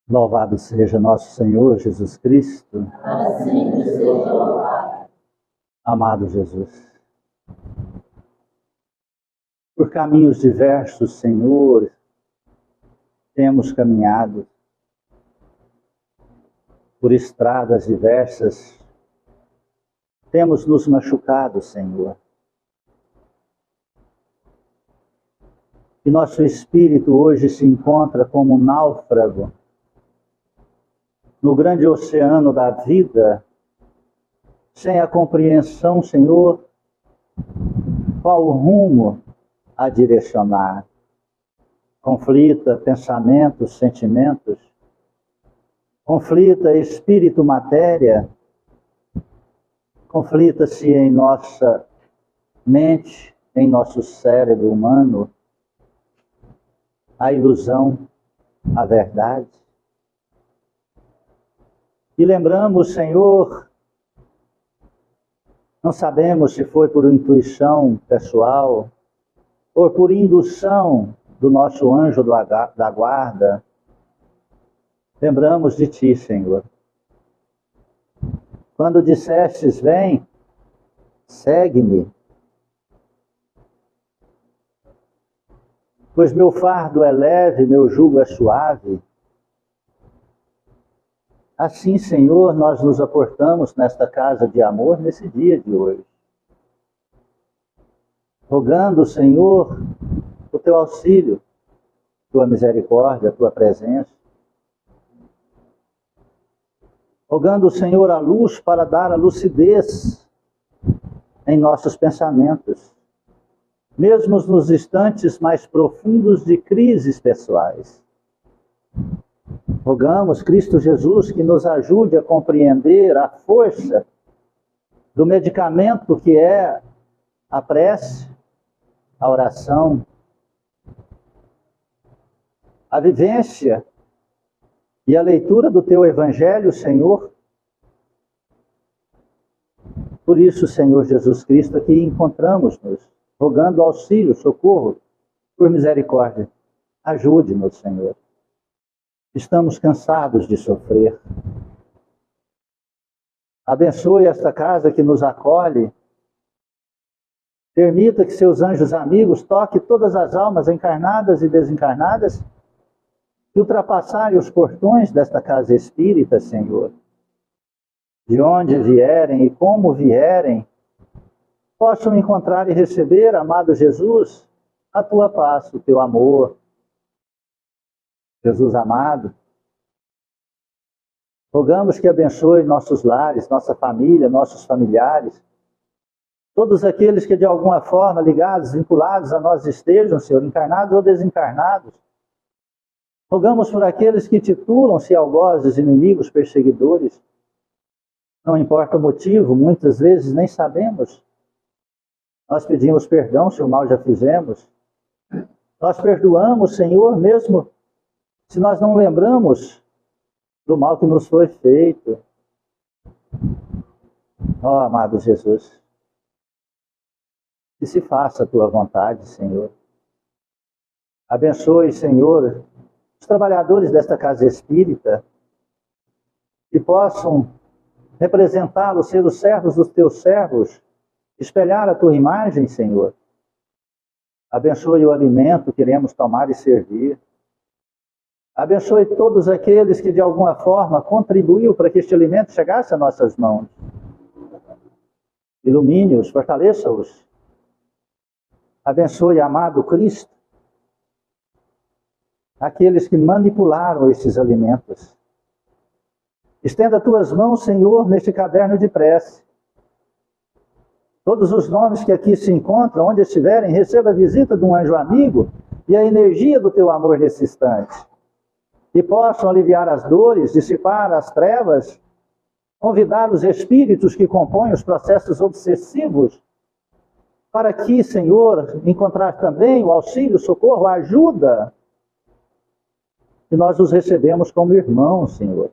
Louvado seja nosso Senhor Jesus Cristo. Para sempre seja louvado. Amado Jesus, por caminhos diversos, Senhor, temos caminhado, por estradas diversas, temos nos machucado, Senhor. E nosso espírito hoje se encontra como um náufrago no grande oceano da vida, sem a compreensão, Senhor, qual o rumo a direcionar. Conflita pensamentos, sentimentos, conflita espírito, matéria, conflita-se em nossa mente, em nosso cérebro humano, a ilusão, a verdade. E lembramos, Senhor, não sabemos se foi por intuição pessoal ou por indução do nosso anjo da guarda. Lembramos de Ti, Senhor. Quando dissestes, vem, segue-me, pois meu fardo é leve, meu jugo é suave. Assim, Senhor, nós nos aportamos nesta casa de amor nesse dia de hoje. Rogando, Senhor, o Teu auxílio, Tua misericórdia, Tua presença. Rogando, Senhor, a luz para dar a lucidez em nossos pensamentos, mesmo nos instantes mais profundos de crises pessoais. Rogamos, Cristo Jesus, que nos ajude a compreender a força do medicamento que é a prece, a oração, a vivência e a leitura do Teu Evangelho, Senhor. Por isso, Senhor Jesus Cristo, aqui encontramos-nos, rogando auxílio, socorro, por misericórdia. Ajude-nos, Senhor. Estamos cansados de sofrer. Abençoe esta casa que nos acolhe. Permita que seus anjos amigos toquem todas as almas encarnadas e desencarnadas que ultrapassarem os portões desta casa espírita, Senhor. De onde vierem e como vierem, possam encontrar e receber, amado Jesus, a Tua paz, o Teu amor. Jesus amado, rogamos que abençoe nossos lares, nossa família, nossos familiares, todos aqueles que de alguma forma ligados, vinculados a nós estejam, Senhor, encarnados ou desencarnados. Rogamos por aqueles que titulam-se algozes, inimigos, perseguidores. Não importa o motivo, muitas vezes nem sabemos. Nós pedimos perdão se o mal já fizemos. Nós perdoamos, Senhor, mesmo se nós não lembramos do mal que nos foi feito. Ó, amado Jesus, que se faça a Tua vontade, Senhor. Abençoe, Senhor, os trabalhadores desta casa espírita, que possam representá-los, ser os servos dos Teus servos, espelhar a Tua imagem, Senhor. Abençoe o alimento que iremos tomar e servir. Abençoe todos aqueles que de alguma forma contribuíram para que este alimento chegasse às nossas mãos. Ilumine-os, fortaleça-os. Abençoe, amado Cristo, aqueles que manipularam esses alimentos. Estenda Tuas mãos, Senhor, neste caderno de prece. Todos os nomes que aqui se encontram, onde estiverem, receba a visita de um anjo amigo e a energia do Teu amor nesse instante. Que possam aliviar as dores, dissipar as trevas, convidar os espíritos que compõem os processos obsessivos, para que, Senhor, encontrar também o auxílio, o socorro, a ajuda, que nós os recebemos como irmãos, Senhor.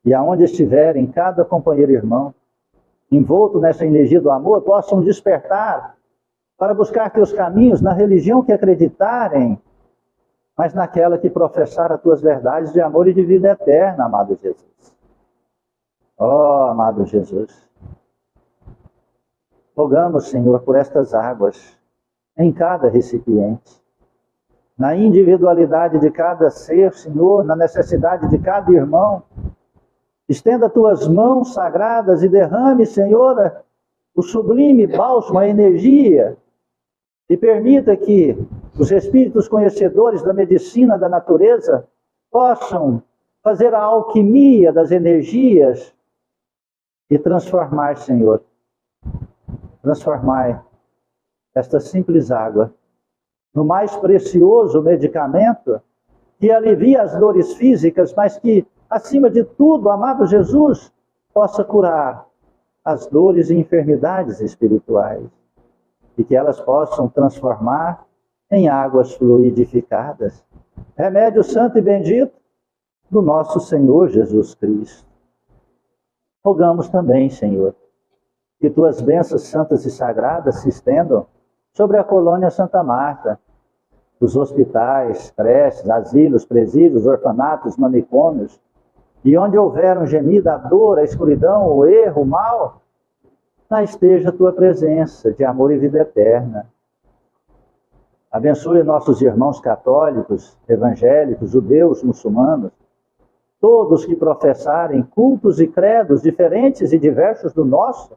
E aonde estiverem, cada companheiro e irmão, envolto nessa energia do amor, possam despertar para buscar Teus caminhos na religião que acreditarem, mas naquela que professar as tuas verdades de amor e de vida eterna, amado Jesus. Ó, amado Jesus, rogamos, Senhor, por estas águas em cada recipiente, na individualidade de cada ser, Senhor, na necessidade de cada irmão. Estenda tuas mãos sagradas e derrame, Senhor, o sublime bálsamo, a energia, e permita que os espíritos conhecedores da medicina da natureza possam fazer a alquimia das energias e transformar, Senhor, transformar esta simples água no mais precioso medicamento que alivia as dores físicas, mas que, acima de tudo, amado Jesus, possa curar as dores e enfermidades espirituais, e que elas possam transformar em águas fluidificadas, remédio santo e bendito do nosso Senhor Jesus Cristo. Rogamos também, Senhor, que tuas bênçãos santas e sagradas se estendam sobre a colônia Santa Marta, os hospitais, creches, asilos, presídios, orfanatos, manicômios, e onde houver um gemido, a dor, a escuridão, o erro, o mal, lá esteja a tua presença de amor e vida eterna. Abençoe nossos irmãos católicos, evangélicos, judeus, muçulmanos, todos que professarem cultos e credos diferentes e diversos do nosso,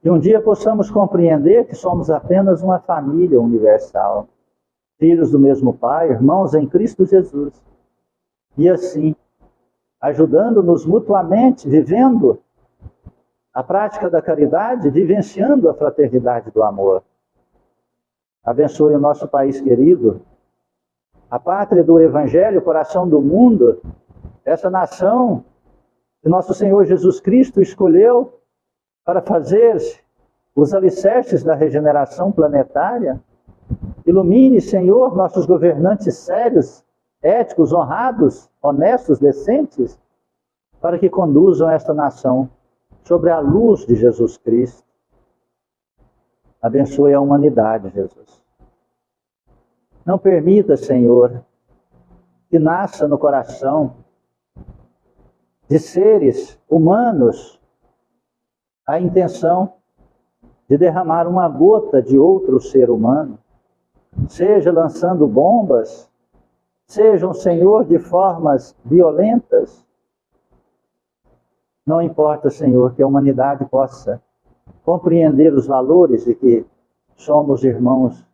que um dia possamos compreender que somos apenas uma família universal, filhos do mesmo Pai, irmãos em Cristo Jesus. E assim, ajudando-nos mutuamente, vivendo a prática da caridade, vivenciando a fraternidade do amor. Abençoe o nosso país querido, a pátria do Evangelho, o coração do mundo, essa nação que nosso Senhor Jesus Cristo escolheu para fazer os alicerces da regeneração planetária. Ilumine, Senhor, nossos governantes sérios, éticos, honrados, honestos, decentes, para que conduzam esta nação sobre a luz de Jesus Cristo. Abençoe a humanidade, Jesus. Não permita, Senhor, que nasça no coração de seres humanos a intenção de derramar uma gota de outro ser humano, seja lançando bombas, sejam, Senhor, de formas violentas. Não importa, Senhor, que a humanidade possa compreender os valores de que somos irmãos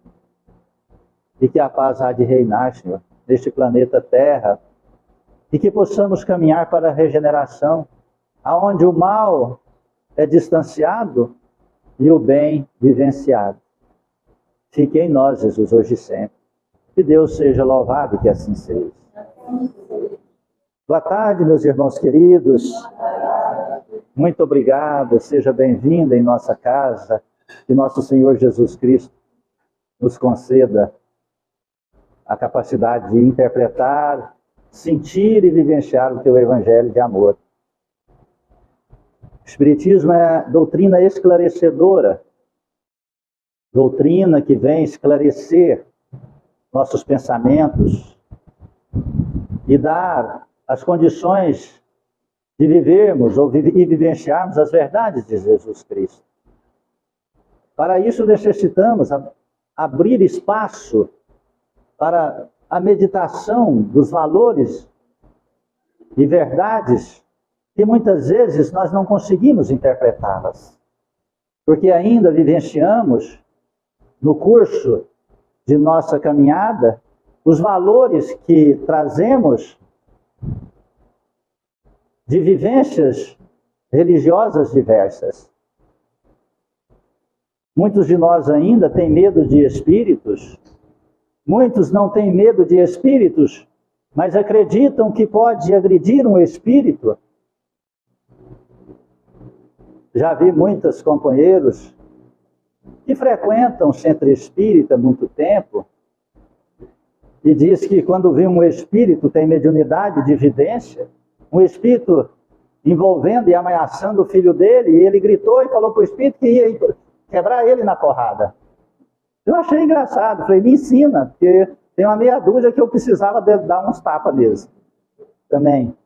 e que a paz há de reinar, Senhor, neste planeta Terra, e que possamos caminhar para a regeneração, aonde o mal é distanciado e o bem vivenciado. Fique em nós, Jesus, hoje e sempre. Que Deus seja louvado e que assim seja. Boa tarde, meus irmãos queridos. Muito obrigado, seja bem-vinda em nossa casa. Que nosso Senhor Jesus Cristo nos conceda a capacidade de interpretar, sentir e vivenciar o teu Evangelho de amor. O Espiritismo é doutrina esclarecedora, doutrina que vem esclarecer nossos pensamentos e dar as condições de vivermos e vivenciarmos as verdades de Jesus Cristo. Para isso necessitamos abrir espaço para a meditação dos valores e verdades que muitas vezes nós não conseguimos interpretá-las, porque ainda vivenciamos no curso de nossa caminhada os valores que trazemos de vivências religiosas diversas. Muitos de nós ainda têm medo de espíritos, muitos não têm medo de espíritos, mas acreditam que pode agredir um espírito. Já vi muitos companheiros que frequentam o centro espírita há muito tempo e diz que quando vê um espírito, tem mediunidade de evidência, um espírito envolvendo e ameaçando o filho dele, e ele gritou e falou para o espírito que ia quebrar ele na porrada. Eu achei engraçado, falei, me ensina, porque Tem uma meia dúzia que eu precisava dar uns tapas neles também.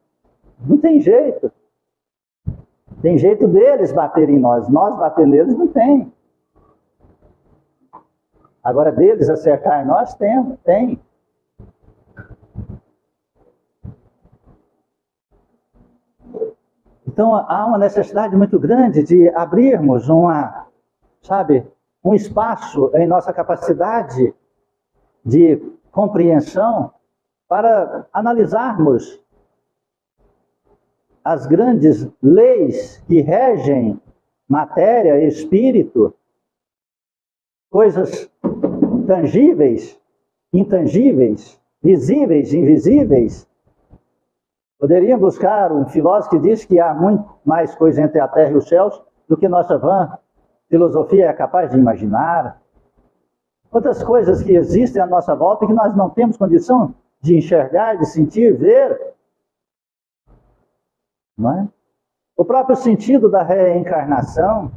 Não tem jeito. Tem jeito deles baterem em nós. Nós bater neles não tem. Agora deles acertar nós tem. Então há uma necessidade muito grande de abrirmos um espaço em nossa capacidade de compreensão para analisarmos as grandes leis que regem matéria e espírito, coisas tangíveis, intangíveis, visíveis, invisíveis. Poderia buscar um filósofo que diz que há muito mais coisa entre a terra e os céus do que nossa vã filosofia é capaz de imaginar. Quantas coisas que existem à nossa volta e que nós não temos condição de enxergar, de sentir, ver. Não é? O próprio sentido da reencarnação.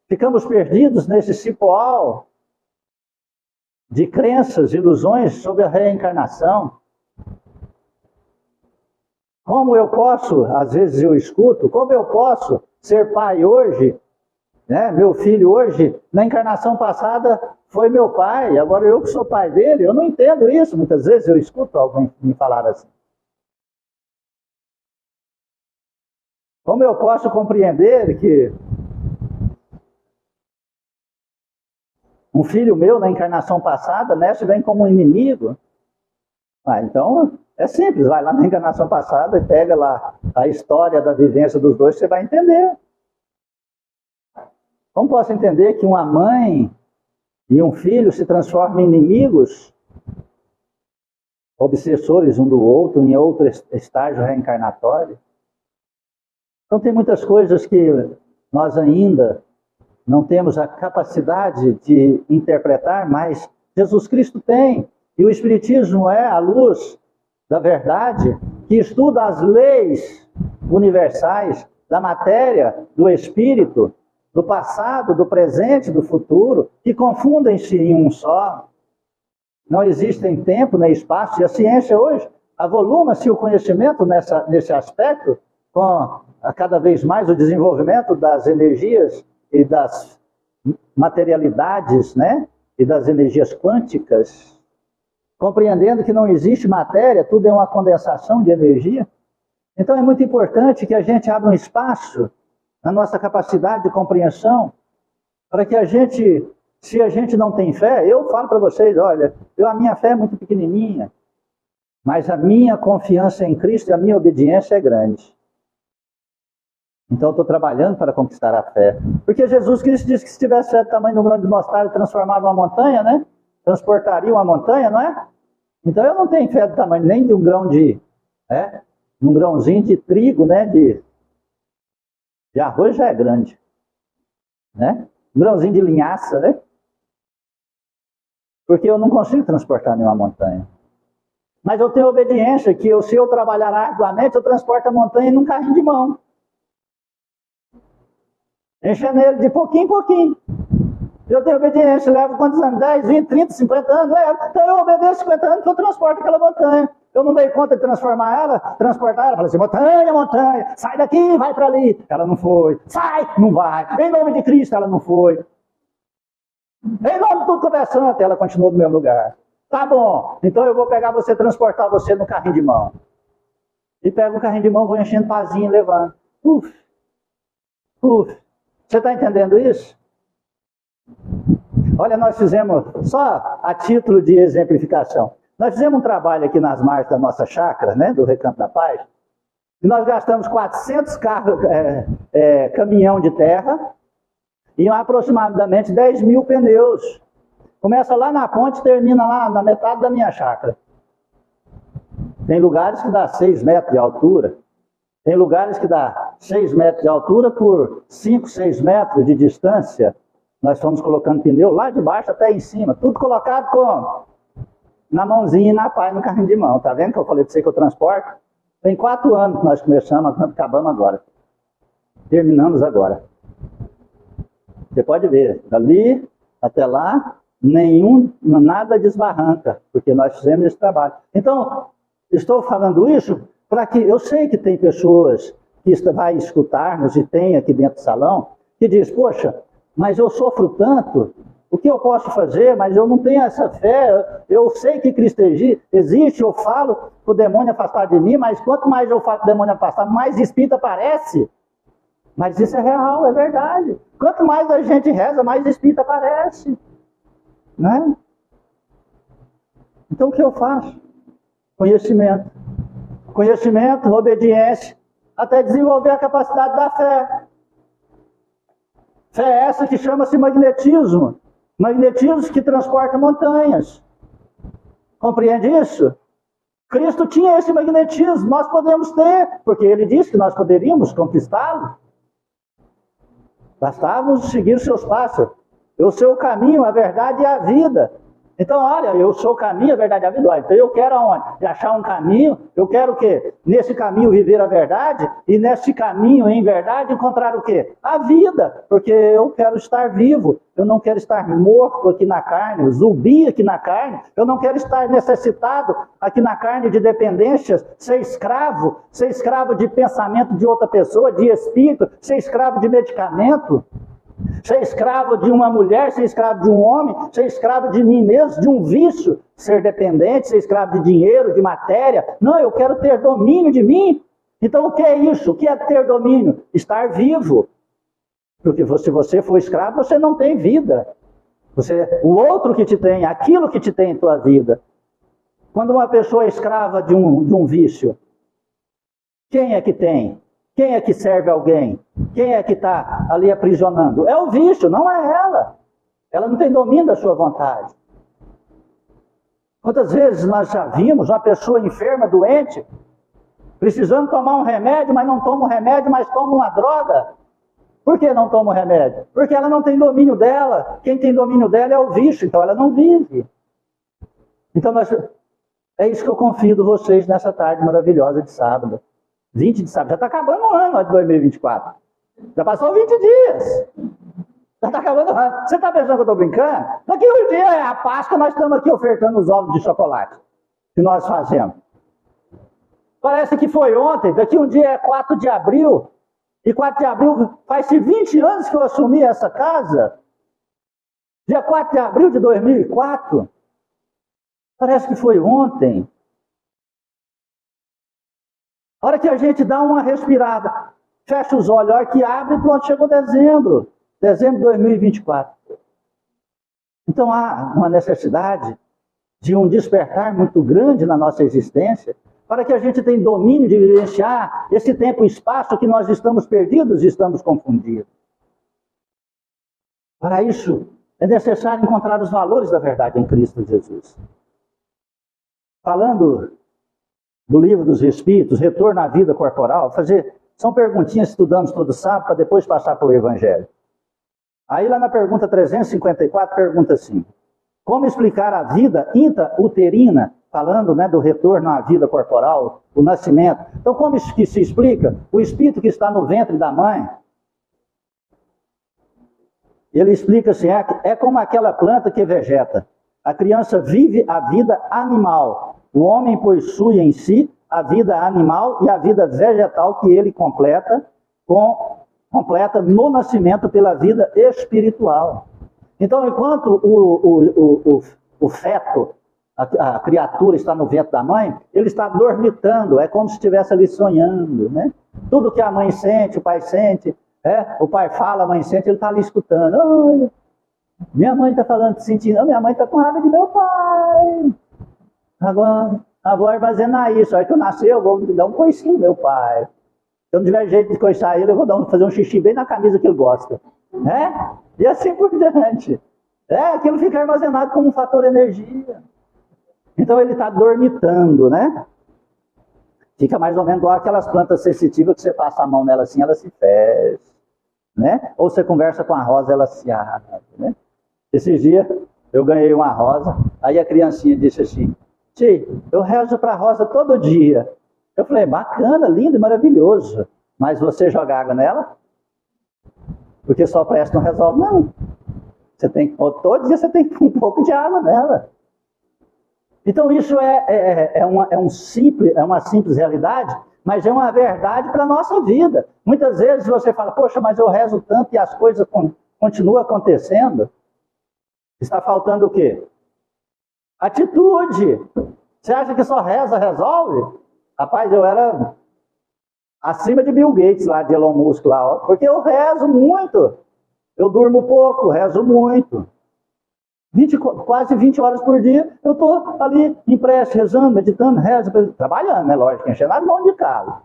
Ficamos perdidos nesse cipoal de crenças, ilusões sobre a reencarnação. Como eu posso, às vezes eu escuto, como eu posso ser pai hoje, né? Meu filho hoje, na encarnação passada, foi meu pai, agora eu que sou pai dele, eu não entendo isso. Muitas vezes eu escuto alguém me falar assim. Como eu posso compreender que um filho meu, na encarnação passada, nessa vem como um inimigo? Então, é simples, vai lá na encarnação passada e pega lá a história da vivência dos dois, você vai entender. Como posso entender que uma mãe e um filho se transformam em inimigos, obsessores um do outro, em outro estágio reencarnatório? Então tem muitas coisas que nós ainda não temos a capacidade de interpretar, mas Jesus Cristo tem. E o Espiritismo é a luz da verdade que estuda as leis universais da matéria, do espírito, do passado, do presente, do futuro, que confundem-se em um só. Não existem tempo nem espaço, e a ciência hoje avoluma-se o conhecimento nesse aspecto, com cada vez mais o desenvolvimento das energias e das materialidades, né? E das energias quânticas, compreendendo que não existe matéria, tudo é uma condensação de energia. Então é muito importante que a gente abra um espaço na nossa capacidade de compreensão, para que a gente, se a gente não tem fé, eu falo para vocês, olha, a minha fé é muito pequenininha, mas a minha confiança em Cristo e a minha obediência é grande. Então eu estou trabalhando para conquistar a fé. Porque Jesus Cristo disse que se tivesse fé do tamanho de um grão de mostarda, transformava uma montanha, né? Transportaria uma montanha, não é? Então eu não tenho fé do tamanho nem de um grão um grãozinho de trigo, né? De arroz já é grande, né? Um grãozinho de linhaça, né? Porque eu não consigo transportar nenhuma montanha. Mas eu tenho obediência, que se eu trabalhar arduamente, eu transporto a montanha num carrinho de mão. Enchendo ele de pouquinho em pouquinho. Eu tenho obediência, levo quantos anos? 10, 20, 30, 50 anos? Levo. Então eu obedeço 50 anos que eu transporto aquela montanha. Eu não dei conta de transportar ela. Falei assim, montanha, sai daqui, vai para ali. Ela não foi. Sai, não vai. Em nome de Cristo, ela não foi. Em nome de tudo que é santo, ela continuou no meu lugar. Tá bom, então eu vou pegar você, transportar você no carrinho de mão. E pego o carrinho de mão, vou enchendo pazinho e levando. Você está entendendo isso? Olha, nós fizemos, só a título de exemplificação, nós fizemos um trabalho aqui nas margens da nossa chácara, né, do Recanto da Paz, e nós gastamos 400 caminhão de terra e aproximadamente 10 mil pneus. Começa lá na ponte e termina lá na metade da minha chácara. Tem lugares que dá 6 metros de altura. Tem lugares que dá 6 metros de altura por 5, 6 metros de distância. Nós fomos colocando pneu lá de baixo até em cima. Tudo colocado como? Na mãozinha e na pá, no carrinho de mão. Tá vendo que eu falei para você que eu transporto? Tem 4 anos que nós começamos, acabamos agora. Terminamos agora. Você pode ver, dali até lá, nada desbarranca, porque nós fizemos esse trabalho. Então, estou falando isso para que eu sei que tem pessoas que vai escutar-nos e tem aqui dentro do salão, que diz, poxa, mas eu sofro tanto, o que eu posso fazer? Mas eu não tenho essa fé, eu sei que Cristo existe, eu falo para o demônio afastar de mim, mas quanto mais eu falo para o demônio afastar, mais espírito aparece. Mas isso é real, é verdade. Quanto mais a gente reza, mais espírito aparece. Né? Então o que eu faço? Conhecimento. Conhecimento, obediência, até desenvolver a capacidade da fé. Fé é essa que chama-se magnetismo. Magnetismo que transporta montanhas. Compreende isso? Cristo tinha esse magnetismo, nós podemos ter, porque ele disse que nós poderíamos conquistá-lo. Bastava seguir os seus passos. Eu sou o caminho, a verdade e a vida. Então, olha, eu sou o caminho, a verdade e a vida. Olha, então eu quero aonde? Achar um caminho, eu quero o quê? Nesse caminho viver a verdade, e nesse caminho, em verdade, encontrar o quê? A vida, porque eu quero estar vivo, eu não quero estar morto aqui na carne, zumbi aqui na carne, eu não quero estar necessitado aqui na carne de dependências, ser escravo de pensamento de outra pessoa, de espírito, ser escravo de medicamento. Ser escravo de uma mulher, ser escravo de um homem, ser escravo de mim mesmo, de um vício, ser dependente, ser escravo de dinheiro, de matéria. Não, eu quero ter domínio de mim. Então o que é isso? O que é ter domínio? Estar vivo. Porque se você for escravo, você não tem vida. O outro que te tem, aquilo que te tem em tua vida. Quando uma pessoa é escrava de um vício, quem é que tem? Quem é que serve alguém? Quem é que está ali aprisionando? É o vício, não é ela. Ela não tem domínio da sua vontade. Quantas vezes nós já vimos uma pessoa enferma, doente, precisando tomar um remédio, mas não toma o remédio, mas toma uma droga. Por que não toma o remédio? Porque ela não tem domínio dela. Quem tem domínio dela é o vício, então ela não vive. Então é isso que eu convido vocês nessa tarde maravilhosa de sábado. 20 de sábado, já está acabando o ano de 2024. Já passou 20 dias. Já está acabando o ano. Você está pensando que eu estou brincando? Daqui um dia é a Páscoa, nós estamos aqui ofertando os ovos de chocolate que nós fazemos. Parece que foi ontem, daqui um dia é 4 de abril. E 4 de abril faz-se 20 anos que eu assumi essa casa. Dia 4 de abril de 2004. Parece que foi ontem. A hora que a gente dá uma respirada, fecha os olhos, a hora que abre, pronto, chegou dezembro. Dezembro de 2024. Então há uma necessidade de um despertar muito grande na nossa existência, para que a gente tenha domínio de vivenciar esse tempo e espaço que nós estamos perdidos e estamos confundidos. Para isso, é necessário encontrar os valores da verdade em Cristo Jesus. Falando do livro dos Espíritos, retorno à vida corporal, são perguntinhas que estudamos todo sábado para depois passar para o Evangelho. Aí lá na pergunta 354, pergunta assim, como explicar a vida intrauterina, falando do retorno à vida corporal, o nascimento. Então como isso que se explica? O espírito que está no ventre da mãe, ele explica assim, é como aquela planta que vegeta. A criança vive a vida animal. O homem possui em si a vida animal e a vida vegetal que ele completa no nascimento pela vida espiritual. Então, enquanto o feto, a criatura está no ventre da mãe, ele está dormitando, é como se estivesse ali sonhando, né? Tudo que a mãe sente, o pai sente, o pai fala, a mãe sente, ele está ali escutando. Olha, minha mãe está falando, sentindo, minha mãe está com raiva de meu pai. Agora, vou armazenar isso. Aí que eu nascer, eu vou dar um coicinho meu pai. Se eu não tiver jeito de coiçar ele, eu vou fazer um xixi bem na camisa que ele gosta. E assim por diante. Aquilo fica armazenado como um fator energia. Então ele está dormitando, né? Fica mais ou menos igual aquelas plantas sensitivas que você passa a mão nela assim, ela se fecha. Né? Ou você conversa com a rosa, ela se abre. Né? Esses dias eu ganhei uma rosa, aí a criancinha disse assim, tio, eu rezo para a rosa todo dia. Eu falei, bacana, lindo e maravilhoso. Mas você joga água nela? Porque só presta não resolve, não. Todo dia você tem que pôr um pouco de água nela. Então isso é uma simples realidade, mas é uma verdade para a nossa vida. Muitas vezes você fala, poxa, mas eu rezo tanto e as coisas continuam acontecendo. Está faltando o quê? Atitude. Você acha que só reza resolve? Rapaz, eu era acima de Bill Gates lá, de Elon Musk lá, porque eu rezo muito. Eu durmo pouco, rezo muito. Quase 20 horas por dia, eu estou ali em prece, rezando, meditando, rezo, trabalhando, né? Lógico, enchendo as mãos de carro.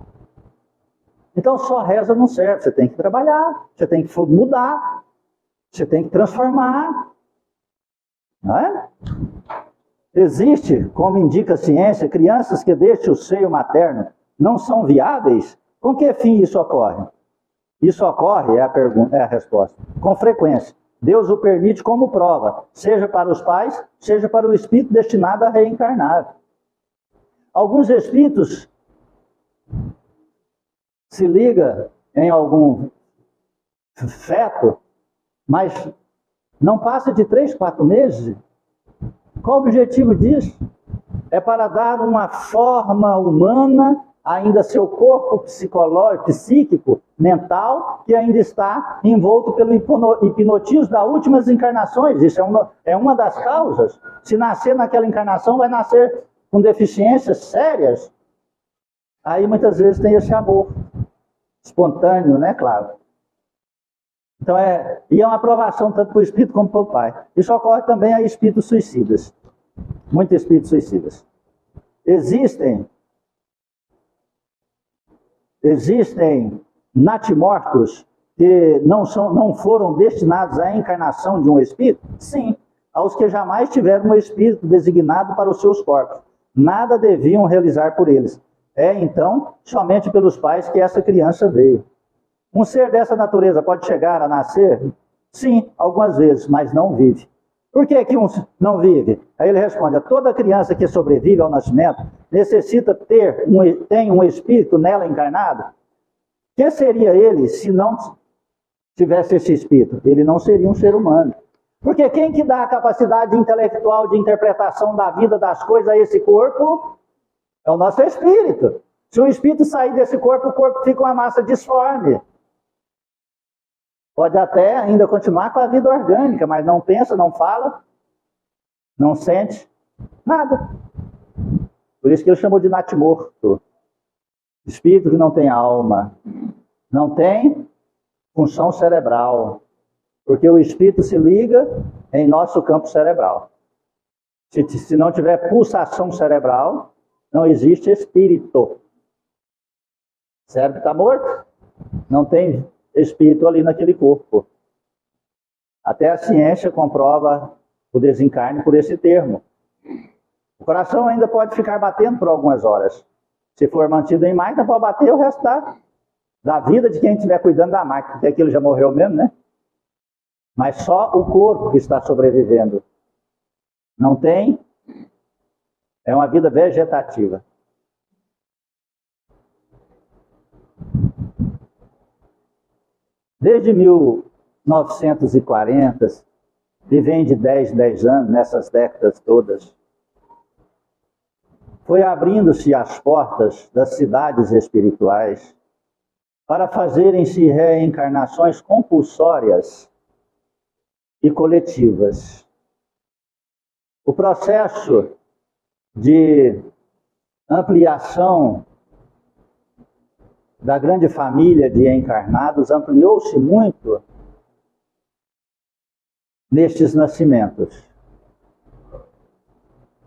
Então só reza não serve, você tem que trabalhar, você tem que mudar, você tem que transformar. Não é? Existe, como indica a ciência, crianças que deixam o seio materno não são viáveis? Com que fim isso ocorre? Isso ocorre, é a resposta, com frequência. Deus o permite como prova, seja para os pais, seja para o espírito destinado a reencarnar. Alguns espíritos se ligam em algum feto, mas não passa de 3, 4 meses. Qual o objetivo disso? É para dar uma forma humana, ainda seu corpo psicológico, psíquico, mental, que ainda está envolto pelo hipnotismo das últimas encarnações. Isso é uma das causas. Se nascer naquela encarnação, vai nascer com deficiências sérias. Aí muitas vezes tem esse aborto espontâneo, né, claro. Então é uma aprovação tanto para o espírito como para o pai. Isso ocorre também a espíritos suicidas. Muitos espíritos suicidas. Existem natimortos que não foram destinados à encarnação de um espírito? Sim, aos que jamais tiveram um espírito designado para os seus corpos. Nada deviam realizar por eles. Então, somente pelos pais que essa criança veio. Um ser dessa natureza pode chegar a nascer? Sim, algumas vezes, mas não vive. Por que não vive? Aí ele responde, toda criança que sobrevive ao nascimento necessita tem um espírito nela encarnado? Que seria ele se não tivesse esse espírito? Ele não seria um ser humano. Porque quem que dá a capacidade intelectual de interpretação da vida, das coisas a esse corpo? É o nosso espírito. Se o espírito sair desse corpo, o corpo fica uma massa disforme. Pode até ainda continuar com a vida orgânica, mas não pensa, não fala, não sente, nada. Por isso que ele chamou de natimorto. Espírito que não tem alma, não tem função cerebral. Porque o espírito se liga em nosso campo cerebral. Se não tiver pulsação cerebral, não existe espírito. O cérebro está morto, não tem espírito ali naquele corpo. Até a ciência comprova o desencarne por esse termo. O coração ainda pode ficar batendo por algumas horas. Se for mantido em máquina, pode bater o resto da vida de quem estiver cuidando da máquina, porque aquilo já morreu mesmo, né? Mas só o corpo que está sobrevivendo. Não tem. É uma vida vegetativa. Desde 1940, e vem de 10 anos, nessas décadas todas, foi abrindo-se as portas das cidades espirituais para fazerem-se reencarnações compulsórias e coletivas. O processo de ampliação da grande família de encarnados ampliou-se muito nestes nascimentos.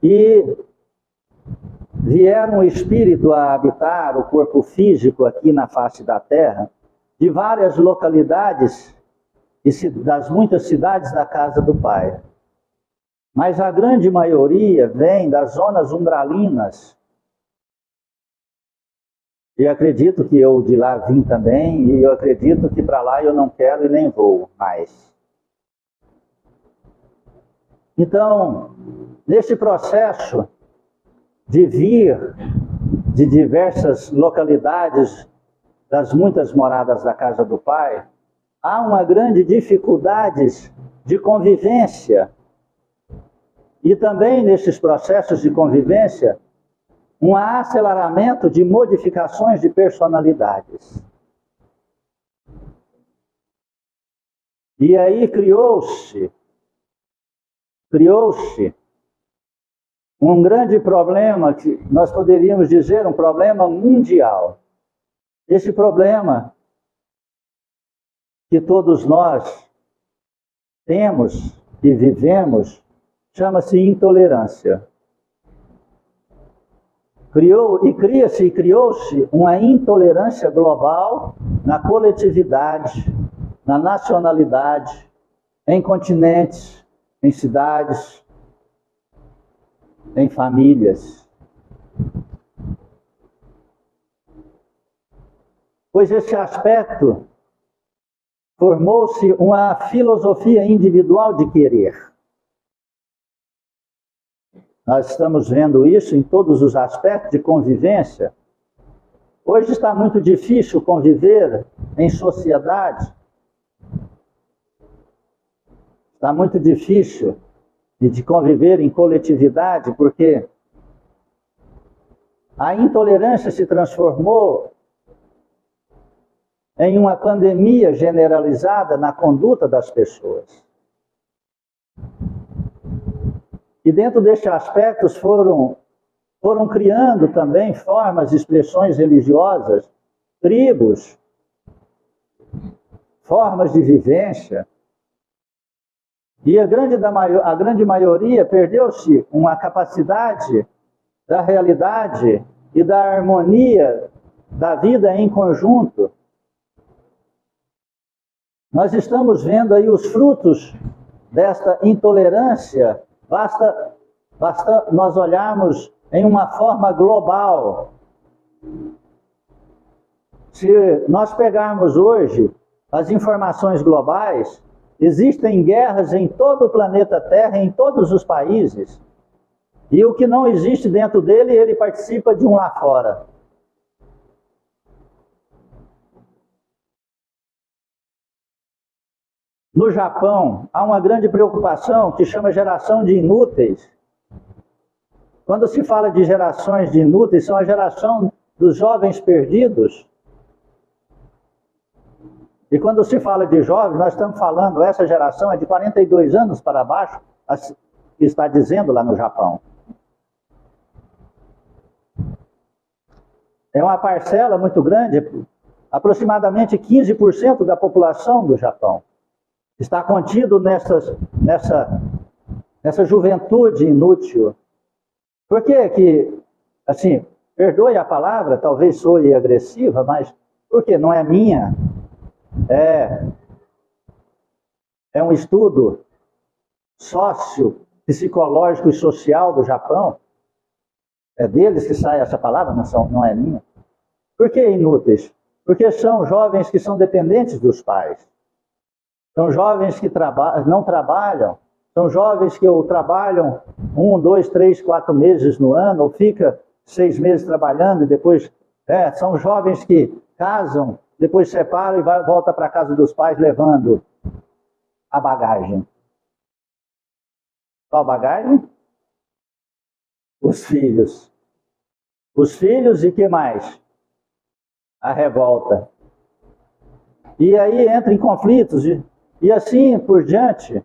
E vieram o espírito a habitar o corpo físico aqui na face da Terra, de várias localidades e das muitas cidades da casa do Pai. Mas a grande maioria vem das zonas umbralinas. E acredito que eu de lá vim também, e eu acredito que para lá eu não quero e nem vou mais. Então, nesse processo de vir de diversas localidades, das muitas moradas da casa do Pai, há uma grande dificuldade de convivência, e também nesses processos de convivência, um aceleramento de modificações de personalidades. E aí criou-se um grande problema, que nós poderíamos dizer um problema mundial. Esse problema que todos nós temos e vivemos chama-se intolerância. Criou-se uma intolerância global na coletividade, na nacionalidade, em continentes, em cidades, em famílias. Pois esse aspecto formou-se uma filosofia individual de querer. Nós estamos vendo isso em todos os aspectos de convivência. Hoje está muito difícil conviver em sociedade. Está muito difícil de conviver em coletividade, porque a intolerância se transformou em uma pandemia generalizada na conduta das pessoas. E dentro destes aspectos foram criando também formas, expressões religiosas, tribos, formas de vivência. E a grande maioria perdeu-se uma capacidade da realidade e da harmonia da vida em conjunto. Nós estamos vendo aí os frutos desta intolerância. Basta nós olharmos em uma forma global. Se nós pegarmos hoje as informações globais, existem guerras em todo o planeta Terra, em todos os países. E o que não existe dentro dele, ele participa de um lá fora. No Japão, há uma grande preocupação que chama geração de inúteis. Quando se fala de gerações de inúteis, são a geração dos jovens perdidos. E quando se fala de jovens, nós estamos falando, essa geração é de 42 anos para baixo, que está dizendo lá no Japão. É uma parcela muito grande, aproximadamente 15% da população do Japão. Está contido nessa juventude inútil. Por que assim, perdoe a palavra, talvez soe agressiva, mas porque não é minha. É um estudo psicológico e social do Japão. É deles que sai essa palavra, não é minha. Por que inúteis? Porque são jovens que são dependentes dos pais. São jovens que não trabalham, são jovens que ou trabalham 1, 2, 3, 4 meses no ano, ou fica 6 meses trabalhando e depois... são jovens que casam, depois separam e voltam para a casa dos pais levando a bagagem. Qual bagagem? Os filhos. Os filhos e que mais? A revolta. E aí entra em conflitos... E assim por diante,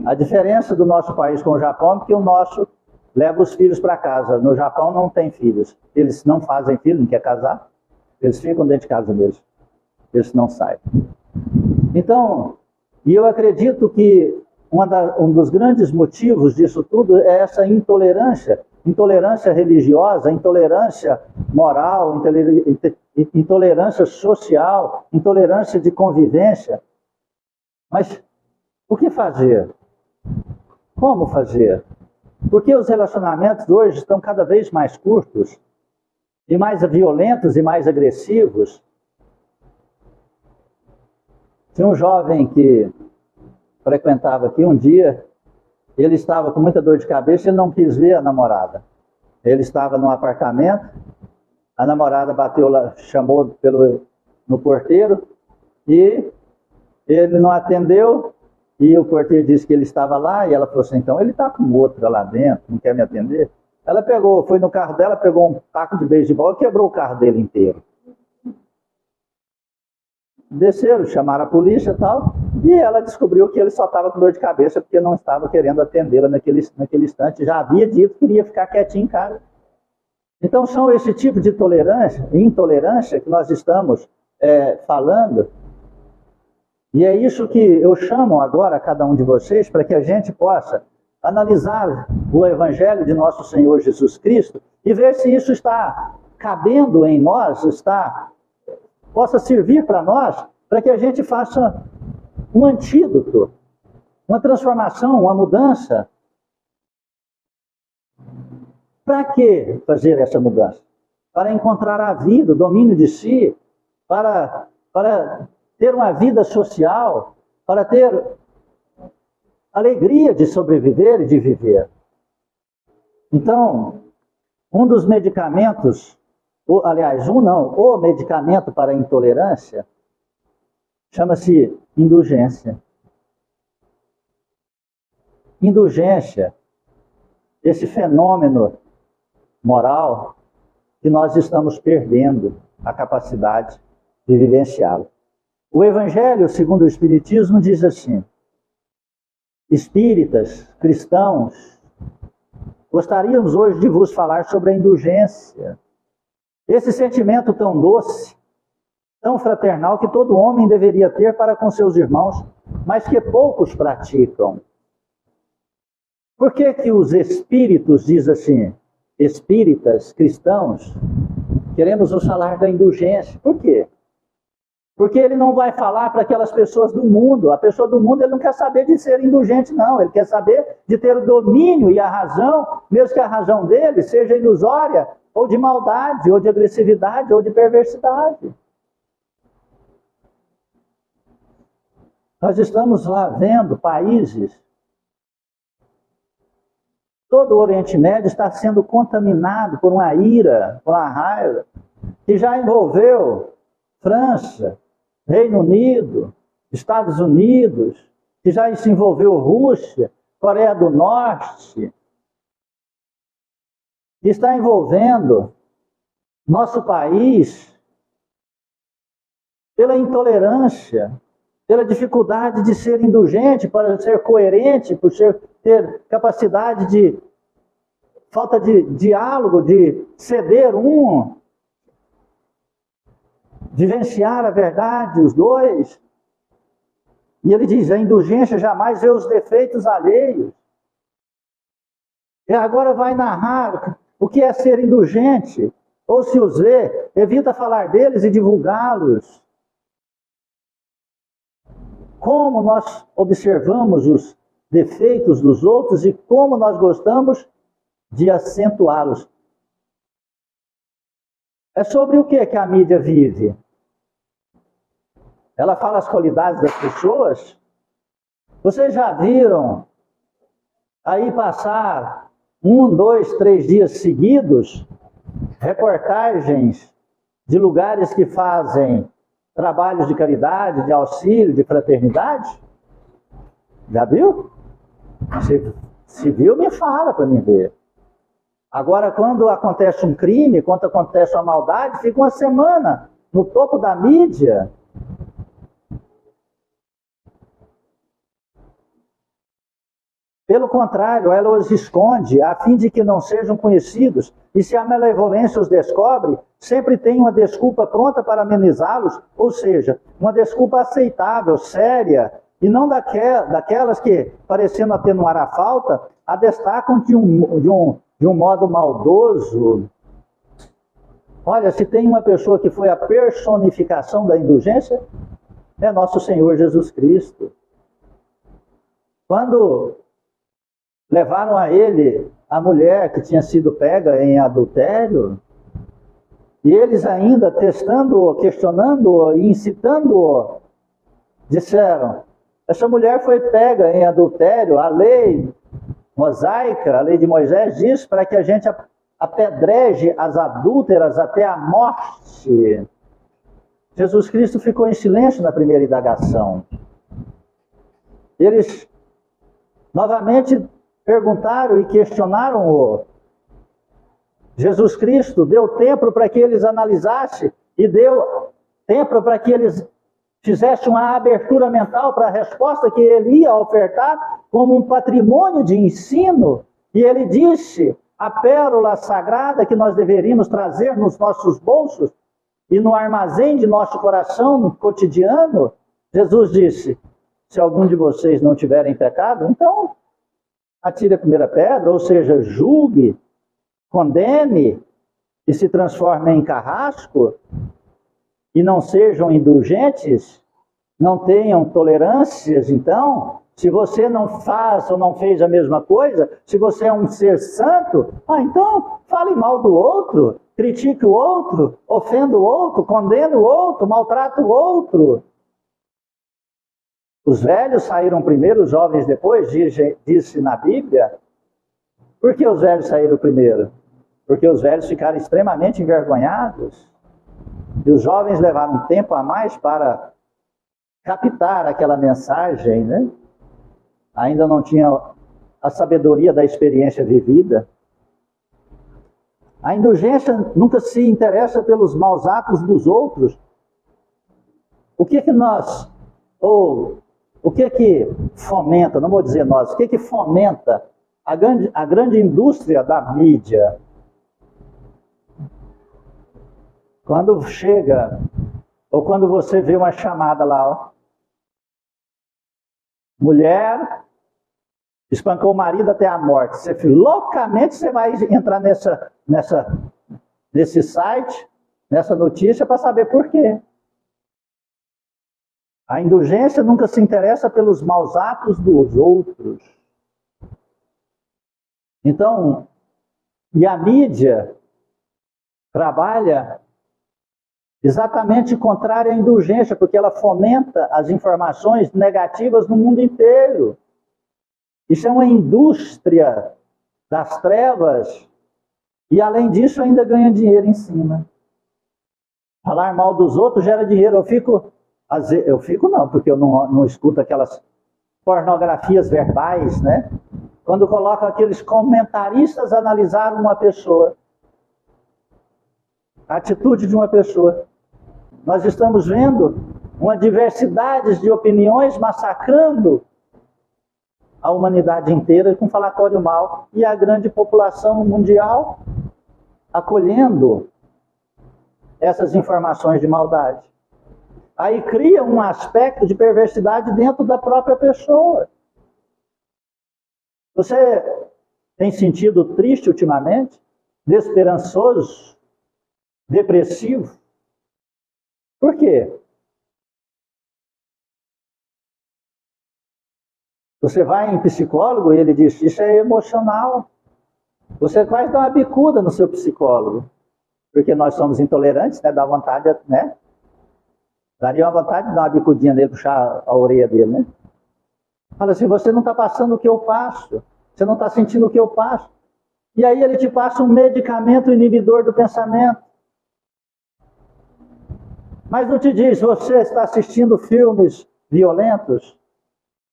a diferença do nosso país com o Japão é que o nosso leva os filhos para casa. No Japão não tem filhos. Eles não fazem filho, não quer casar. Eles ficam dentro de casa mesmo. Eles não saem. Então, e eu acredito que um dos grandes motivos disso tudo é essa intolerância. Intolerância religiosa, intolerância moral, intolerância social, intolerância de convivência. Mas o que fazer? Como fazer? Porque os relacionamentos hoje estão cada vez mais curtos, e mais violentos e mais agressivos. Tinha um jovem que frequentava aqui um dia, ele estava com muita dor de cabeça e ele não quis ver a namorada. Ele estava num apartamento, a namorada bateu lá, chamou no porteiro, e ele não atendeu, E o porteiro disse que ele estava lá, e ela falou assim, então ele está com outra lá dentro, não quer me atender? Ela pegou, foi no carro dela, pegou um taco de beisebol e quebrou o carro dele inteiro. Desceram, chamaram a polícia e tal, e ela descobriu que ele só estava com dor de cabeça porque não estava querendo atendê-la naquele instante. Já havia dito que iria ficar quietinho em casa. Então são esse tipo de tolerância e intolerância que nós estamos falando. E é isso que eu chamo agora a cada um de vocês, para que a gente possa analisar o Evangelho de nosso Senhor Jesus Cristo e ver se isso está cabendo em nós, possa servir para nós, para que a gente faça um antídoto, uma transformação, uma mudança. Para que fazer essa mudança? Para encontrar a vida, o domínio de si, para ter uma vida social, para ter alegria de sobreviver e de viver. Então, um dos medicamentos, o medicamento para a intolerância, chama-se indulgência. Indulgência, esse fenômeno moral que nós estamos perdendo a capacidade de vivenciá-lo. O Evangelho, segundo o Espiritismo, diz assim: espíritas, cristãos, gostaríamos hoje de vos falar sobre a indulgência. Esse sentimento tão doce, tão fraternal, que todo homem deveria ter para com seus irmãos, mas que poucos praticam. Por que que os espíritos, diz assim, espíritas, cristãos, queremos vos falar da indulgência? Por quê? Porque ele não vai falar para aquelas pessoas do mundo. A pessoa do mundo, ele não quer saber de ser indulgente, não. Ele quer saber de ter o domínio e a razão, mesmo que a razão dele seja ilusória, ou de maldade, ou de agressividade, ou de perversidade. Nós estamos lá vendo países, todo o Oriente Médio está sendo contaminado por uma ira, por uma raiva, que já envolveu França, Reino Unido, Estados Unidos, que já se envolveu Rússia, Coreia do Norte, que está envolvendo nosso país pela intolerância, pela dificuldade de ser indulgente, para ser coerente, por ter capacidade de falta de diálogo, de ceder vivenciar a verdade, os dois. E ele diz, a indulgência jamais vê os defeitos alheios. E agora vai narrar o que é ser indulgente, ou se os vê, evita falar deles e divulgá-los. Como nós observamos os defeitos dos outros e como nós gostamos de acentuá-los. É sobre o que a mídia vive? Ela fala as qualidades das pessoas? Vocês já viram aí passar 1, 2, 3 dias seguidos reportagens de lugares que fazem trabalhos de caridade, de auxílio, de fraternidade? Já viu? Se viu, me fala para mim ver. Agora, quando acontece um crime, quando acontece uma maldade, fica uma semana no topo da mídia. Pelo contrário, ela os esconde, a fim de que não sejam conhecidos. E se a malevolência os descobre, sempre tem uma desculpa pronta para amenizá-los, ou seja, uma desculpa aceitável, séria, e não daquelas que, parecendo atenuar a falta, a destacam de um modo maldoso. Olha, se tem uma pessoa que foi a personificação da indulgência, é nosso Senhor Jesus Cristo. Quando levaram a ele a mulher que tinha sido pega em adultério, e eles ainda testando-o, questionando-o e incitando-o, disseram, essa mulher foi pega em adultério, a lei mosaica, a lei de Moisés diz para que a gente apedreje as adúlteras até a morte. Jesus Cristo ficou em silêncio na primeira indagação. Eles novamente perguntaram e questionaram-o. Jesus Cristo deu tempo para que eles analisassem e deu tempo para que eles fizessem uma abertura mental para a resposta que ele ia ofertar como um patrimônio de ensino. E ele disse, a pérola sagrada que nós deveríamos trazer nos nossos bolsos e no armazém de nosso coração, no cotidiano, Jesus disse, se algum de vocês não tiverem pecado, então atire a primeira pedra, ou seja, julgue, condene e se transforme em carrasco, e não sejam indulgentes, não tenham tolerâncias. Então, se você não faz ou não fez a mesma coisa, se você é um ser santo, então fale mal do outro, critique o outro, ofenda o outro, condene o outro, maltrata o outro. Os velhos saíram primeiro, os jovens depois, disse na Bíblia. Por que os velhos saíram primeiro? Porque os velhos ficaram extremamente envergonhados. E os jovens levaram um tempo a mais para captar aquela mensagem, né? Ainda não tinha a sabedoria da experiência vivida. A indulgência nunca se interessa pelos maus atos dos outros. O que fomenta, não vou dizer nós, o que fomenta a grande indústria da mídia? Quando chega, ou quando você vê uma chamada lá, ó, mulher espancou o marido até a morte, loucamente você vai entrar nesse site, nessa notícia, para saber por quê. A indulgência nunca se interessa pelos maus atos dos outros. Então, e a mídia trabalha exatamente contrária à indulgência, porque ela fomenta as informações negativas no mundo inteiro. Isso é uma indústria das trevas e, além disso, ainda ganha dinheiro em cima. Falar mal dos outros gera dinheiro. Eu fico não, porque eu não escuto aquelas pornografias verbais, né? Quando colocam aqueles comentaristas analisar uma pessoa, a atitude de uma pessoa. Nós estamos vendo uma diversidade de opiniões massacrando a humanidade inteira com falatório mal e a grande população mundial acolhendo essas informações de maldade. Aí cria um aspecto de perversidade dentro da própria pessoa. Você tem sentido triste ultimamente? Desesperançoso? Depressivo? Por quê? Você vai em psicólogo e ele diz, isso é emocional. Você quase dá uma bicuda no seu psicólogo. Porque nós somos intolerantes, né? Dá vontade, né? Daria uma vontade de dar uma bicudinha nele, puxar a orelha dele, né? Fala assim, você não está passando o que eu passo. Você não está sentindo o que eu passo. E aí ele te passa um medicamento inibidor do pensamento. Mas não te diz, você está assistindo filmes violentos?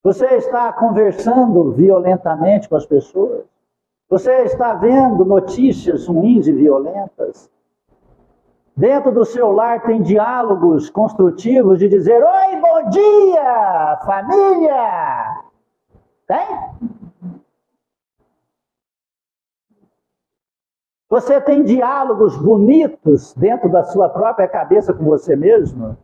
Você está conversando violentamente com as pessoas? Você está vendo notícias ruins e violentas? Dentro do seu lar tem diálogos construtivos de dizer, oi, bom dia, família! Tem? Você tem diálogos bonitos dentro da sua própria cabeça com você mesmo?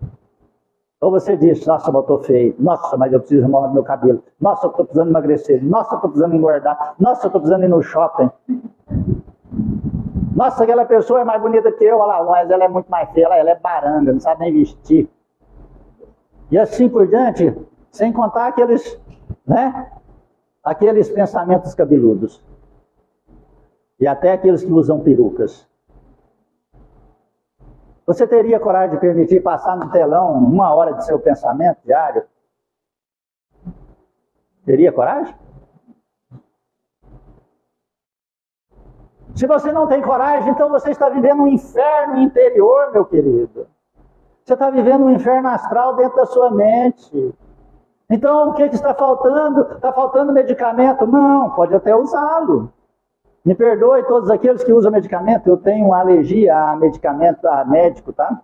Ou você diz, nossa, mas eu estou feio. Nossa, mas eu preciso remover meu cabelo. Nossa, eu estou precisando emagrecer. Nossa, eu estou precisando engordar. Nossa, eu estou precisando ir no shopping. Nossa, aquela pessoa é mais bonita que eu. Olha lá, mas ela é muito mais feia. Ela é baranga, não sabe nem vestir. E assim por diante, sem contar aqueles, né? Aqueles pensamentos cabeludos. E até aqueles que usam perucas. Você teria coragem de permitir passar no telão 1 hora de seu pensamento diário? Teria coragem? Se você não tem coragem, então você está vivendo um inferno interior, meu querido. Você está vivendo um inferno astral dentro da sua mente. Então, o que está faltando? Está faltando medicamento? Não, pode até usá-lo. Me perdoe todos aqueles que usam medicamento, eu tenho uma alergia a medicamento, a médico, tá?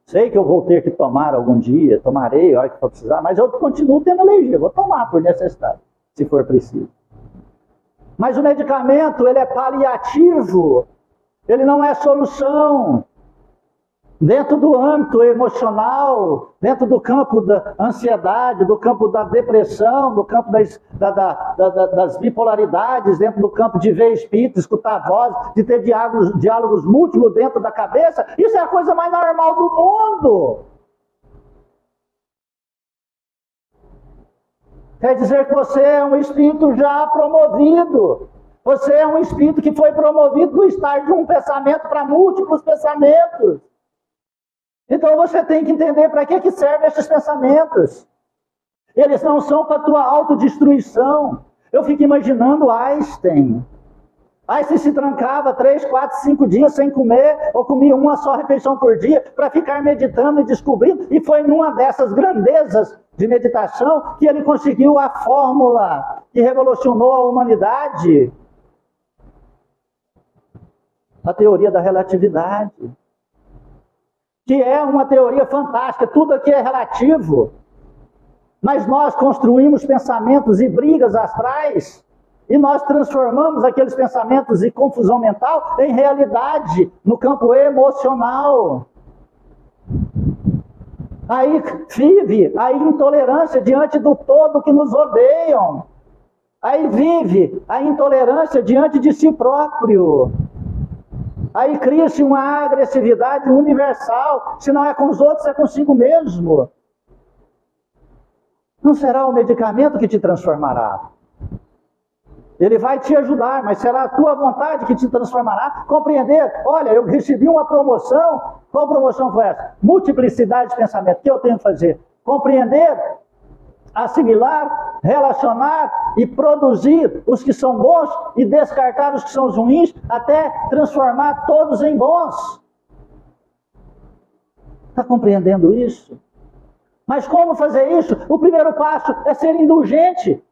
Sei que eu vou ter que tomar algum dia, tomarei a hora que for precisar, mas eu continuo tendo alergia, vou tomar por necessidade, se for preciso. Mas o medicamento, ele é paliativo, ele não é solução. Dentro do âmbito emocional, dentro do campo da ansiedade, do campo da depressão, do campo das bipolaridades, dentro do campo de ver espírito, escutar voz, de ter diálogos múltiplos dentro da cabeça, isso é a coisa mais normal do mundo. Quer dizer que você é um espírito já promovido. Você é um espírito que foi promovido do estágio de um pensamento para múltiplos pensamentos. Então você tem que entender para que servem esses pensamentos. Eles não são para a tua autodestruição. Eu fico imaginando Einstein. Einstein se trancava 3, 4, 5 dias sem comer, ou comia uma só refeição por dia, para ficar meditando e descobrindo. E foi numa dessas grandezas de meditação que ele conseguiu a fórmula que revolucionou a humanidade. A teoria da relatividade. Que é uma teoria fantástica, tudo aqui é relativo. Mas nós construímos pensamentos e brigas astrais, e nós transformamos aqueles pensamentos e confusão mental em realidade, no campo emocional. Aí vive a intolerância diante do todo que nos odeiam. Aí vive a intolerância diante de si próprio. Aí cria-se uma agressividade universal. Se não é com os outros, é consigo mesmo. Não será o medicamento que te transformará. Ele vai te ajudar, mas será a tua vontade que te transformará. Compreender, olha, eu recebi uma promoção. Qual promoção foi essa? Multiplicidade de pensamento. O que eu tenho que fazer? Compreender, assimilar, relacionar e produzir os que são bons e descartar os que são ruins, até transformar todos em bons. Está compreendendo isso? Mas como fazer isso? O primeiro passo é ser indulgente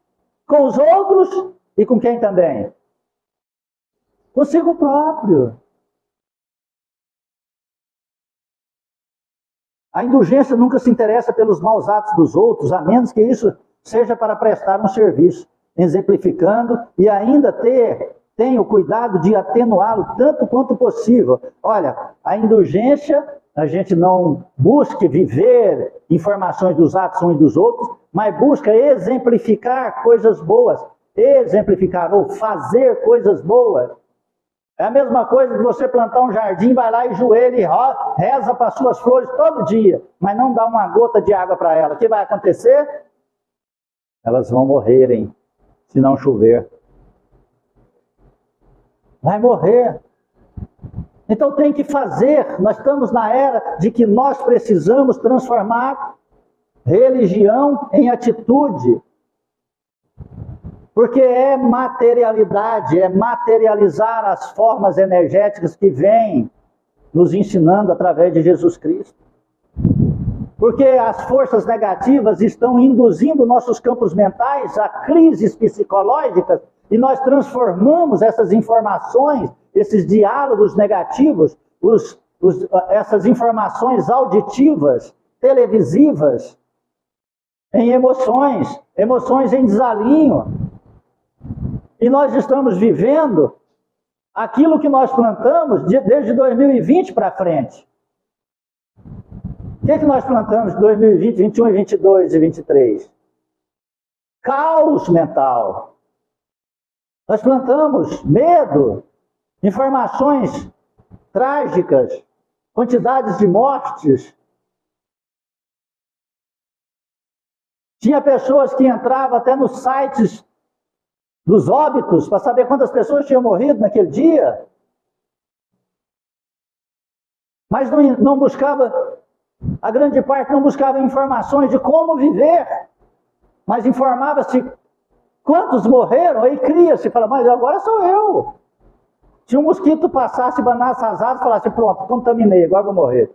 com os outros e com quem também? Consigo próprio. A indulgência nunca se interessa pelos maus atos dos outros, a menos que isso seja para prestar um serviço, exemplificando e ainda tenha o cuidado de atenuá-lo tanto quanto possível. Olha, a indulgência, a gente não busca viver informações dos atos uns dos outros, mas busca exemplificar coisas boas, exemplificar ou fazer coisas boas. É a mesma coisa que você plantar um jardim, vai lá e joelha e reza para as suas flores todo dia, mas não dá uma gota de água para ela. O que vai acontecer? Elas vão morrerem, se não chover. Vai morrer. Então tem que fazer. Nós estamos na era de que nós precisamos transformar religião em atitude. Porque é materialidade, é materializar as formas energéticas que vêm nos ensinando através de Jesus Cristo. Porque as forças negativas estão induzindo nossos campos mentais a crises psicológicas e nós transformamos essas informações, esses diálogos negativos, essas informações auditivas, televisivas, em emoções em desalinho. E nós estamos vivendo aquilo que nós plantamos desde 2020 para frente. O que nós plantamos em 2020, 21, 22 e 23? Caos mental. Nós plantamos medo, informações trágicas, quantidades de mortes. Tinha pessoas que entravam até nos sites dos óbitos para saber quantas pessoas tinham morrido naquele dia. Mas não buscava, a grande parte não buscava informações de como viver, mas informava-se quantos morreram, aí cria-se, fala, mas agora sou eu. Se um mosquito passasse, banasse as asas, falasse, pronto, contaminei, agora vou morrer.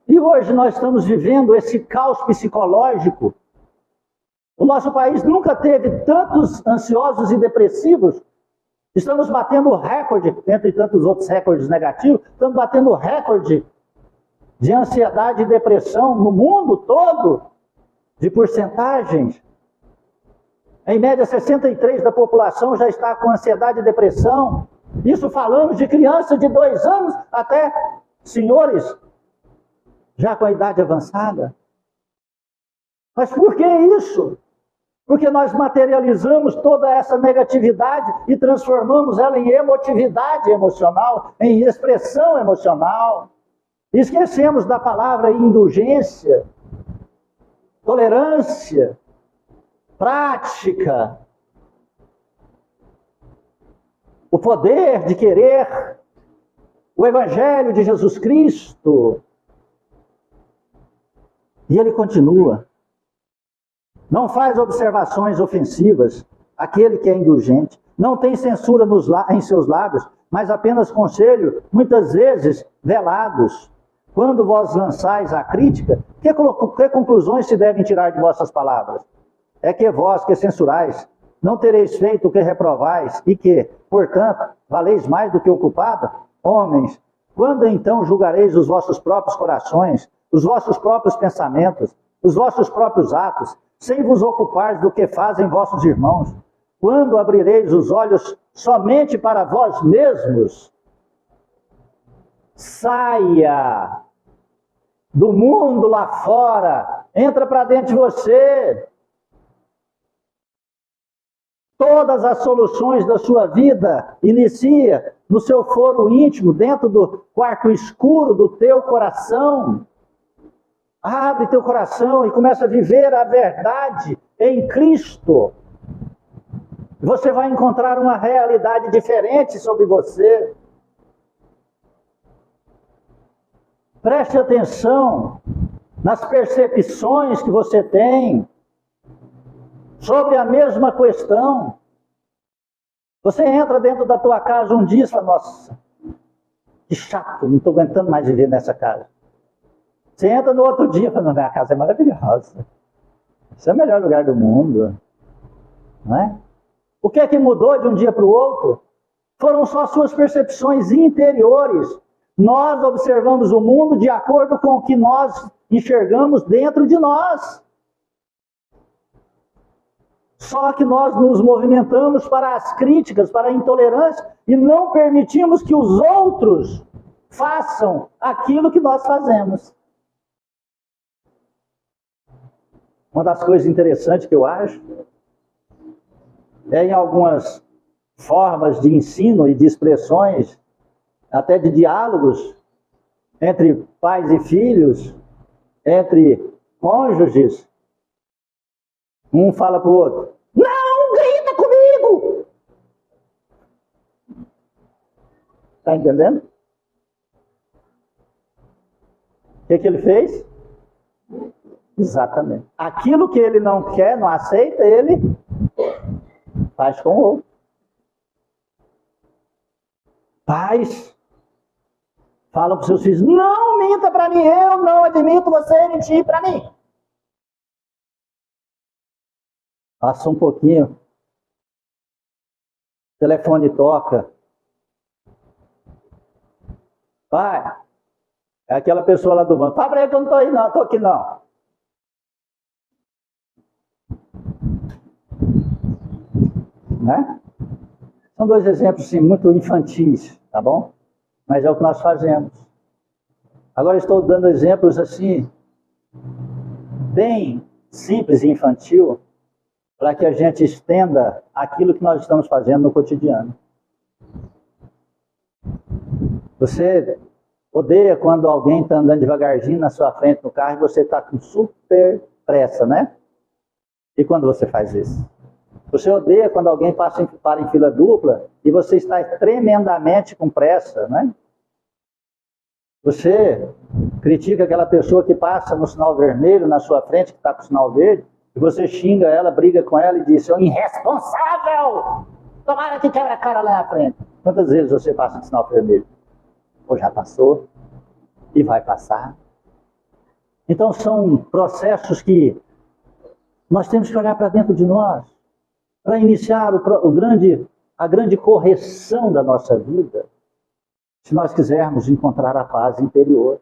E hoje nós estamos vivendo esse caos psicológico. O nosso país nunca teve tantos ansiosos e depressivos. Estamos batendo recorde, entre tantos outros recordes negativos, estamos batendo recorde de ansiedade e depressão no mundo todo, de porcentagens. Em média, 63% da população já está com ansiedade e depressão. Isso falamos de criança de 2 anos até senhores já com a idade avançada. Mas por que isso? Porque nós materializamos toda essa negatividade e transformamos ela em emotividade emocional, em expressão emocional. Esquecemos da palavra indulgência, tolerância, prática, o poder de querer, o Evangelho de Jesus Cristo. E ele continua. Não faz observações ofensivas aquele que é indulgente. Não tem censura em seus lábios, mas apenas conselho, muitas vezes velados. Quando vós lançais a crítica, que conclusões se devem tirar de vossas palavras? É que vós que censurais, não tereis feito o que reprovais, e que, portanto, valeis mais do que o culpado? Homens, quando então julgareis os vossos próprios corações, os vossos próprios pensamentos, os vossos próprios atos, sem vos ocupar do que fazem vossos irmãos? Quando abrireis os olhos somente para vós mesmos? Saia do mundo lá fora, entra para dentro de você. Todas as soluções da sua vida inicia no seu foro íntimo, dentro do quarto escuro do teu coração. Abre teu coração e começa a viver a verdade em Cristo. Você vai encontrar uma realidade diferente sobre você. Preste atenção nas percepções que você tem sobre a mesma questão. Você entra dentro da tua casa um dia e fala, nossa, que chato, não estou aguentando mais viver nessa casa. Você entra no outro dia e fala, minha casa é maravilhosa. Esse é o melhor lugar do mundo. Não é? O que é que mudou de um dia para o outro? Foram só suas percepções interiores. Nós observamos o mundo de acordo com o que nós enxergamos dentro de nós. Só que nós nos movimentamos para as críticas, para a intolerância, e não permitimos que os outros façam aquilo que nós fazemos. Uma das coisas interessantes que eu acho é em algumas formas de ensino e de expressões, até de diálogos entre pais e filhos, entre cônjuges, um fala para o outro, não grita comigo! Está entendendo? O que ele fez? Exatamente. Aquilo que ele não quer, não aceita, ele faz com o outro. Pais falam para os seus filhos, não minta para mim, eu não admito você mentir para mim. Passa um pouquinho, o telefone toca. Pai, é aquela pessoa lá do banco. Fala para ele que eu não estou aí não, estou aqui não. Né? São 2 exemplos assim, muito infantis, tá bom? Mas é o que nós fazemos. Agora estou dando exemplos assim, bem simples e infantil, para que a gente estenda aquilo que nós estamos fazendo no cotidiano. Você odeia quando alguém está andando devagarzinho na sua frente no carro e você está com super pressa, né? E quando você faz isso? Você odeia quando alguém para em fila dupla e você está tremendamente com pressa, né? Você critica aquela pessoa que passa no sinal vermelho na sua frente, que está com o sinal verde, e você xinga ela, briga com ela e diz, seu irresponsável! Tomara que quebra a cara lá na frente. Quantas vezes você passa no sinal vermelho? Ou já passou? E vai passar? Então são processos que nós temos que olhar para dentro de nós, para iniciar a grande correção da nossa vida, se nós quisermos encontrar a paz interior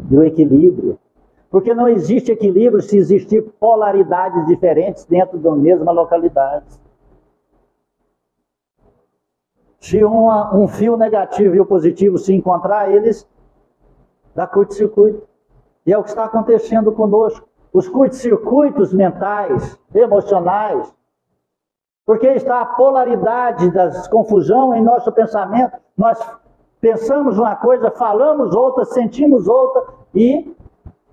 e o equilíbrio. Porque não existe equilíbrio se existir polaridades diferentes dentro da mesma localidade. Se um fio negativo e o positivo se encontrar, eles dá curto-circuito. E é o que está acontecendo conosco. Os curto-circuitos mentais, emocionais, porque está a polaridade da confusão em nosso pensamento. Nós pensamos uma coisa, falamos outra, sentimos outra e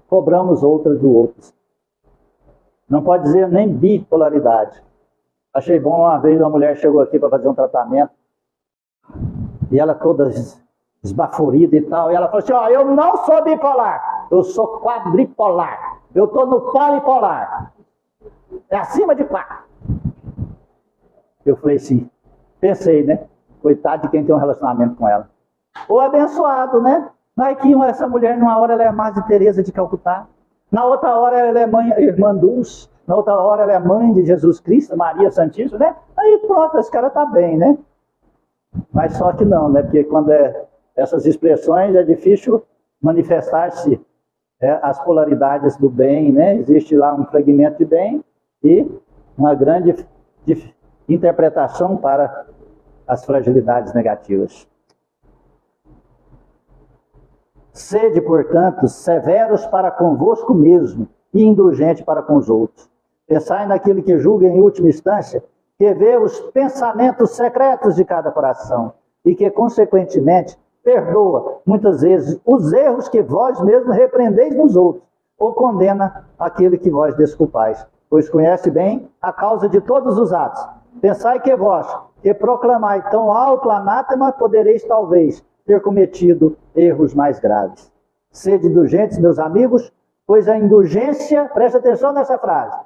cobramos outra do outro. Não pode dizer nem bipolaridade. Achei bom, uma vez uma mulher chegou aqui para fazer um tratamento e ela toda esbaforida e tal, e ela falou assim, ó, eu não sou bipolar, eu sou quadripolar, eu estou no polipolar, é acima de 4. Eu falei assim, pensei, né, coitado de quem tem um relacionamento com ela. Ou abençoado, né? Vai que essa mulher, numa hora ela é a Madre Teresa de Calcutá, na outra hora ela é mãe, irmã Dulce, na outra hora ela é mãe de Jesus Cristo, Maria Santíssima, né? Aí pronto, esse cara tá bem, né? Mas só que não, né? Porque quando essas expressões é difícil manifestar-se as polaridades do bem, né? Existe lá um fragmento de bem e uma grande interpretação para as fragilidades negativas. Sede, portanto, severos para convosco mesmo e indulgente para com os outros. Pensai naquele que julga em última instância, que vê os pensamentos secretos de cada coração e que, consequentemente, perdoa, muitas vezes, os erros que vós mesmos repreendeis nos outros, ou condena aquele que vós desculpais, pois conhece bem a causa de todos os atos. Pensai que vós, que proclamai tão alto anátema, podereis talvez ter cometido erros mais graves. Sede indulgentes, meus amigos, pois a indulgência, preste atenção nessa frase,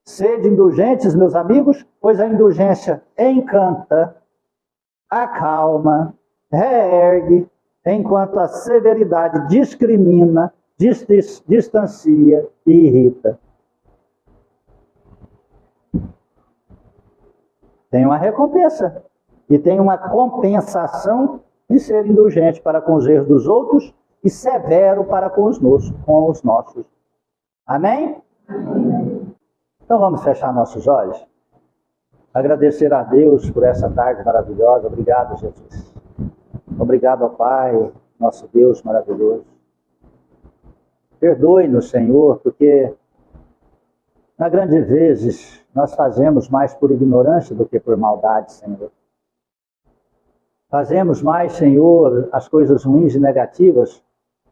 sede indulgentes, meus amigos, pois a indulgência encanta, acalma, reergue, enquanto a severidade discrimina, distancia e irrita. Tem uma recompensa e tem uma compensação de ser indulgente para com os erros dos outros e severo para com os nossos. Amém? Amém. Então vamos fechar nossos olhos. Agradecer a Deus por essa tarde maravilhosa. Obrigado, Jesus. Obrigado ao Pai, nosso Deus maravilhoso. Perdoe-nos, Senhor, porque na grande vezes nós fazemos mais por ignorância do que por maldade, Senhor. Fazemos mais, Senhor, as coisas ruins e negativas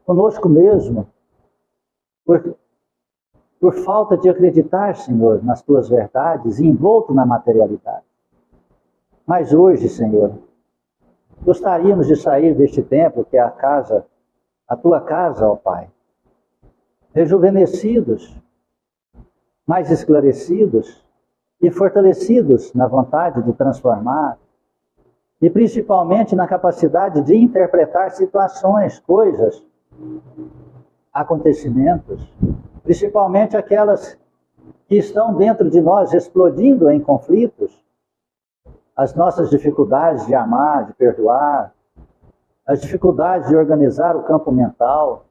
conosco mesmo, por falta de acreditar, Senhor, nas Tuas verdades e envolto na materialidade. Mas hoje, Senhor, gostaríamos de sair deste templo, que é a Tua casa, ó Pai, rejuvenescidos, mais esclarecidos e fortalecidos na vontade de transformar, e principalmente na capacidade de interpretar situações, coisas, acontecimentos, principalmente aquelas que estão dentro de nós explodindo em conflitos, as nossas dificuldades de amar, de perdoar, as dificuldades de organizar o campo mental,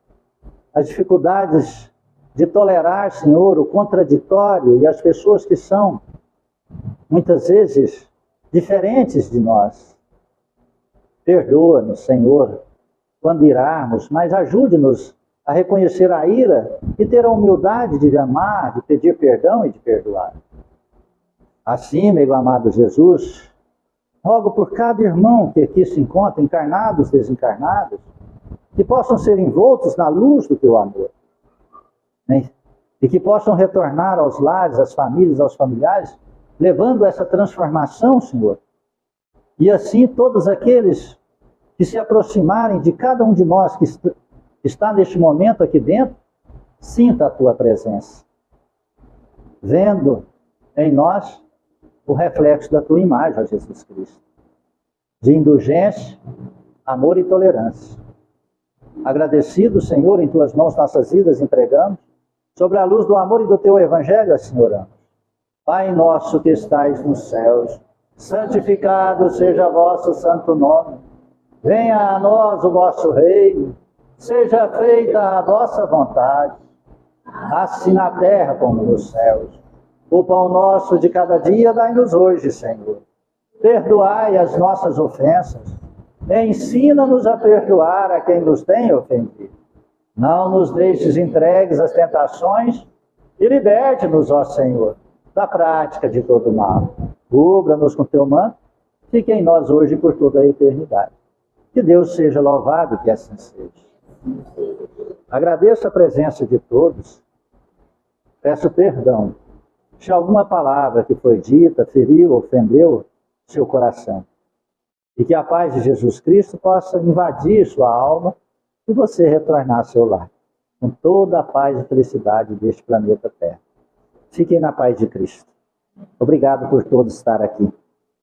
as dificuldades de tolerar, Senhor, o contraditório e as pessoas que são, muitas vezes, diferentes de nós. Perdoa-nos, Senhor, quando irarmos, mas ajude-nos a reconhecer a ira e ter a humildade de amar, de pedir perdão e de perdoar. Assim, meu amado Jesus, rogo por cada irmão que aqui se encontra, encarnados, desencarnados, que possam ser envoltos na luz do Teu amor, né? E que possam retornar aos lares, às famílias, aos familiares, levando essa transformação, Senhor. E assim todos aqueles que se aproximarem de cada um de nós que está neste momento aqui dentro, sinta a Tua presença, vendo em nós o reflexo da Tua imagem, ó Jesus Cristo, de indulgência, amor e tolerância. Agradecido, Senhor, em Tuas mãos nossas vidas entregamos, Sobre a luz do amor e do teu evangelho, assim oramos. Pai nosso que estais nos céus, santificado seja vosso santo nome. Venha a nós o vosso reino, seja feita a vossa vontade, assim na terra como nos céus. O pão nosso de cada dia dai-nos hoje, Senhor. Perdoai as nossas ofensas, ensina-nos a perdoar a quem nos tem ofendido. Não nos deixes entregues às tentações e liberte-nos, ó Senhor, da prática de todo mal. Cubra-nos com teu manto, fique em nós hoje e por toda a eternidade. Que Deus seja louvado, que assim seja. Agradeço a presença de todos. Peço perdão se alguma palavra que foi dita, feriu, ofendeu seu coração. E que a paz de Jesus Cristo possa invadir sua alma e você retornar ao seu lar, com toda a paz e felicidade deste planeta Terra. Fiquem na paz de Cristo. Obrigado por todos estar aqui.